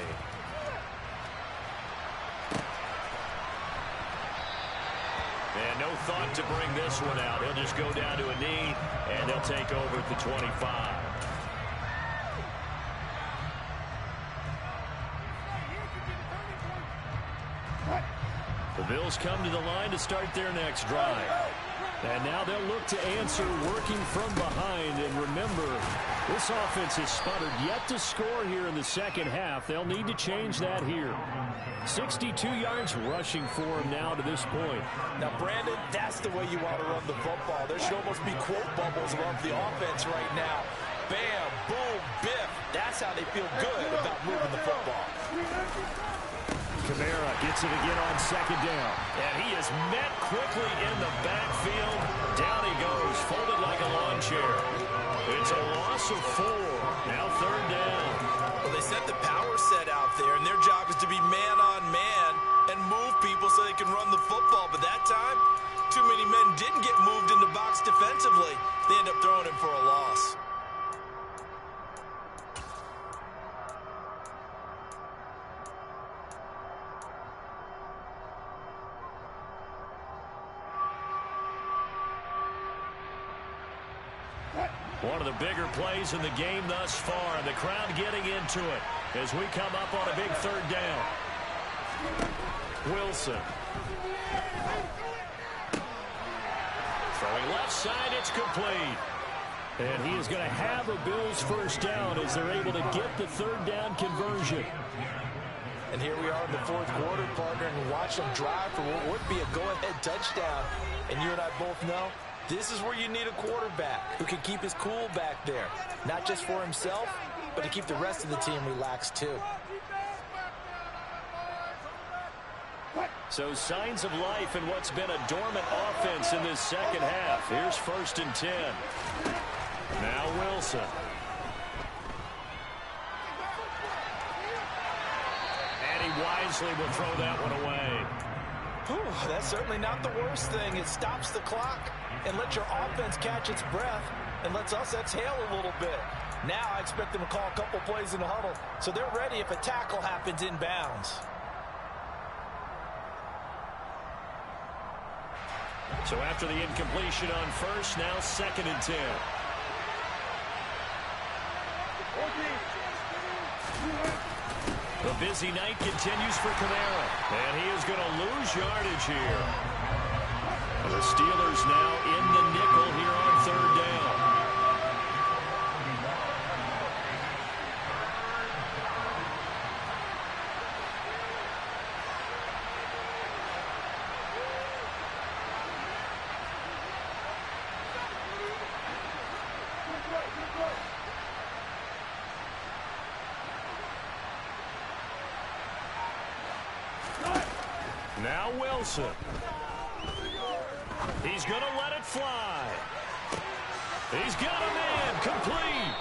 And no thought to bring this one out. He'll just go down to a knee, and they'll take over at the 25. The Bills come to the line to start their next drive. And now they'll look to answer working from behind. And remember, this offense has sputtered yet to score here in the second half. They'll need to change that here. 62 yards rushing for him now to this point. Now, Brandon, that's the way you want to run the football. There should almost be quote bubbles around the offense right now. Bam, boom, biff. That's how they feel good about moving the football. Kamara gets it again on second down. And he is met quickly in the backfield. Down he goes, folded like a lawn chair. It's a loss of 4. Now third down. Well, they set the power set out there, and their job is to be man-on-man and move people so they can run the football. But that time, too many men didn't get moved in the box defensively. They end up throwing him for a loss. One of the bigger plays in the game thus far, and the crowd getting into it as we come up on a big third down. Wilson. Throwing left side, it's complete. And he is going to have a Bills first down as they're able to get the third down conversion. And here we are in the fourth quarter, partner, and watch them drive for what would be a go-ahead touchdown. And you and I both know this is where you need a quarterback who can keep his cool back there, not just for himself, but to keep the rest of the team relaxed too. So signs of life in what's been a dormant offense in this second half. Here's 1st and 10. Now Wilson. And he wisely will throw that one away. Whew, that's certainly not the worst thing. It stops the clock and lets your offense catch its breath and lets us exhale a little bit. Now I expect them to call a couple plays in the huddle so they're ready if a tackle happens inbounds. So after the incompletion on first, now 2nd and 10. The busy night continues for Kamara, and he is going to lose yardage here. And the Steelers now in the nickel here on 3rd down. Now Wilson. He's going to let it fly. He's got a man complete.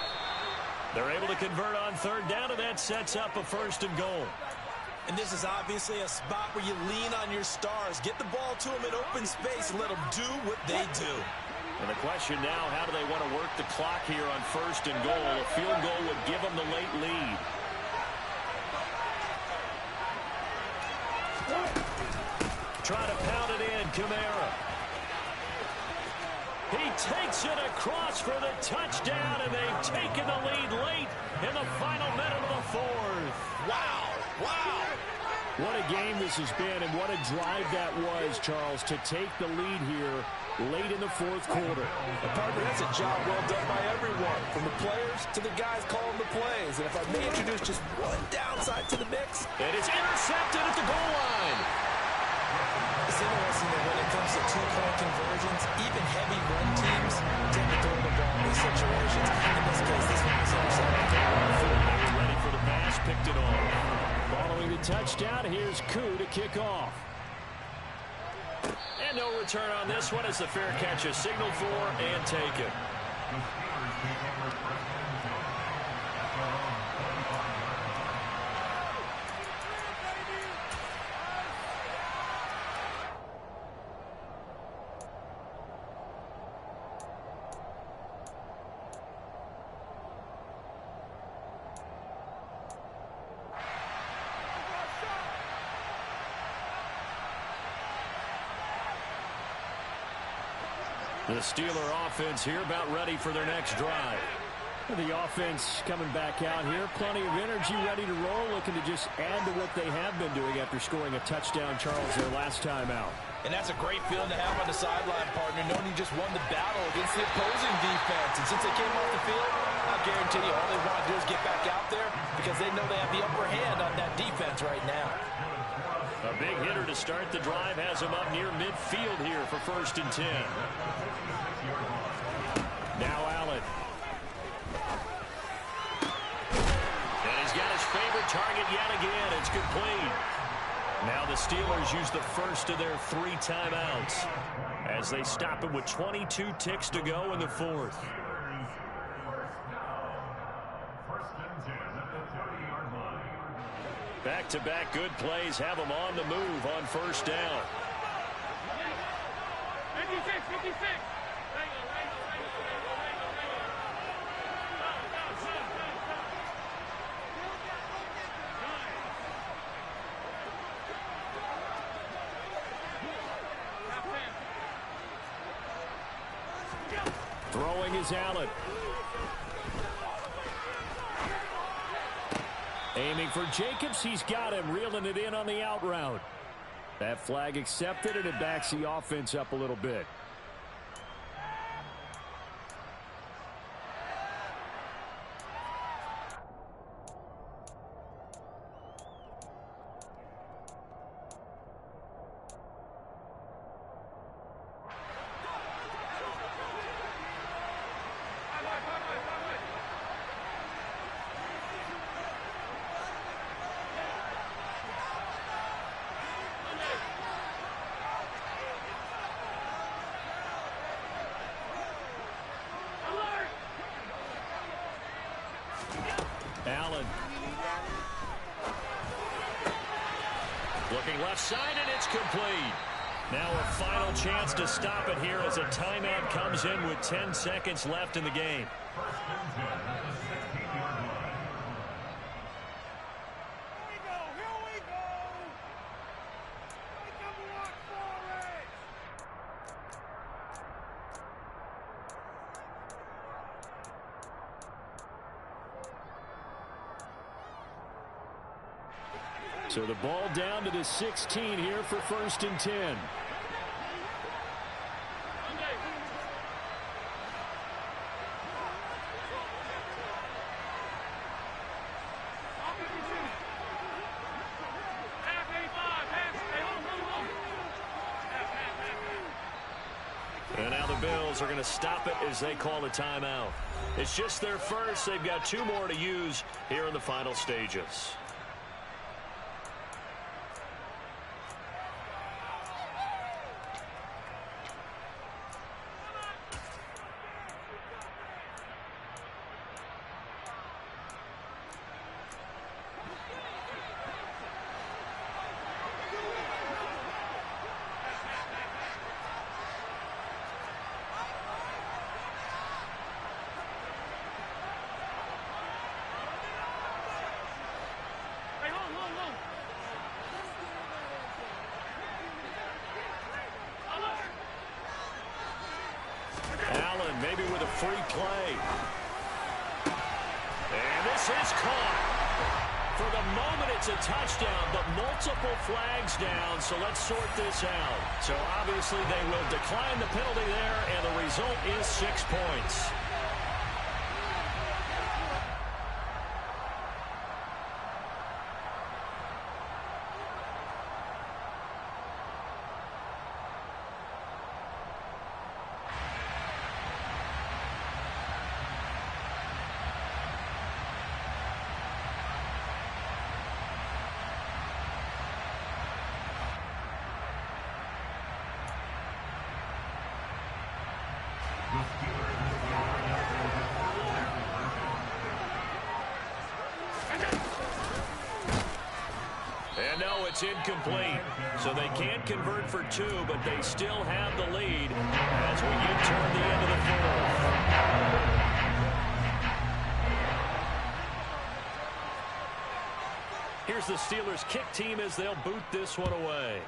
They're able to convert on 3rd down, and that sets up a 1st and goal. And this is obviously a spot where you lean on your stars. Get the ball to them in open space and let them do what they do. And the question now, how do they want to work the clock here on 1st and goal? A field goal would give them the late lead. Try to pound it in, Kamara. He takes it across for the touchdown, and they've taken the lead late in the final minute of the 4th. Wow, wow. What a game this has been, and what a drive that was, Charles, to take the lead here late in the 4th quarter. Partner, that's a job well done by everyone, from the players to the guys calling the plays. And if I may introduce just one downside to the mix. And it's intercepted at the goal line. It's interesting that when it comes to two-point conversions, even heavy run teams tend to throw the ball in these situations. In this case, this one was intercepted. Ready for the pass, picked it off. Following the touchdown, here's Koo to kick off. And no return on this one as the fair catch is signaled for and taken. The Steeler offense here about ready for their next drive. The offense coming back out here. Plenty of energy, ready to roll, looking to just add to what they have been doing after scoring a touchdown, Charles, their last time out. And that's a great feeling to have on the sideline, partner, knowing you just won the battle against the opposing defense. And since they came off the field, I guarantee you all they want to do is get back out there because they know they have the upper hand on that defense right now. A big hitter to start the drive has him up near midfield here for 1st and 10. Now Allen. And he's got his favorite target yet again. It's complete. Now the Steelers use the first of their 3 timeouts as they stop it with 22 ticks to go in the 4th. Back-to-back good plays have them on the move on 1st down. 56. Throwing is Allen. Aiming for Jacobs. He's got him, reeling it in on the out route. That flag accepted, and it backs the offense up a little bit. run. Looking left side, and it's complete. Now a final chance to stop it here as a timeout comes in with 10 seconds left in the game. So the ball down to the 16 here for 1st and 10. And now the Bills are going to stop it as they call the timeout. It's just their first. They've got 2 more to use here in the final stages. Allen maybe with a free play. And this is caught. For the moment, it's a touchdown, but multiple flags down, so let's sort this out. So obviously they will decline the penalty there, and the result is 6 points. And no, it's incomplete. So they can't convert for 2, but they still have the lead as we get toward the end of the 4th. Here's the Steelers kick team as they'll boot this one away.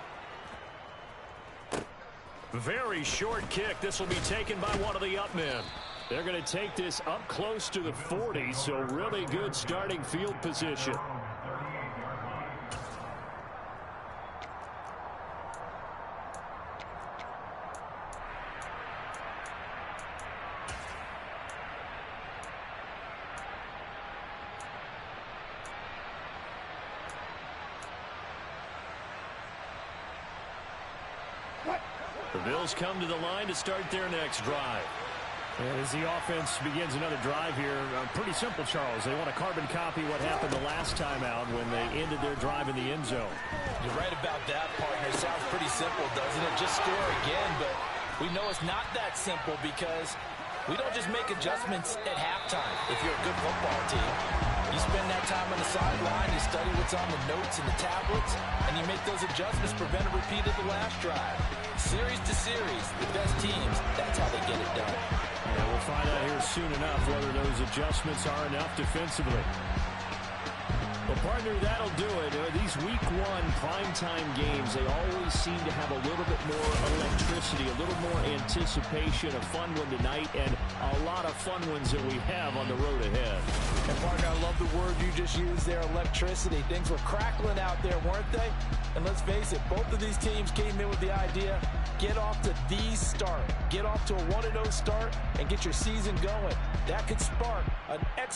Very short kick. This will be taken by one of the up men. They're going to take this up close to the 40, so really good starting field position. The Bills come to the line to start their next drive. And as the offense begins another drive here, pretty simple, Charles. They want to carbon copy what happened the last time out when they ended their drive in the end zone. You're right about that, partner. Sounds pretty simple, doesn't it? Just score again, but we know it's not that simple because we don't just make adjustments at halftime if you're a good football team. You spend that time on the sideline, you study what's on the notes and the tablets, and you make those adjustments, prevent a repeat of the last drive. Series to series, the best teams, that's how they get it done. Yeah, we'll find out here soon enough whether those adjustments are enough defensively. Well, partner, that'll do it. These Week 1 primetime games, they always seem to have a little bit more electricity, a little more anticipation, a fun one tonight, and a lot of fun ones that we have on the road ahead. And, partner, I love the word you just used there, electricity. Things were crackling out there, weren't they? And let's face it, both of these teams came in with the idea, get off to the start. Get off to a 1-0 start and get your season going. That could spark an excellent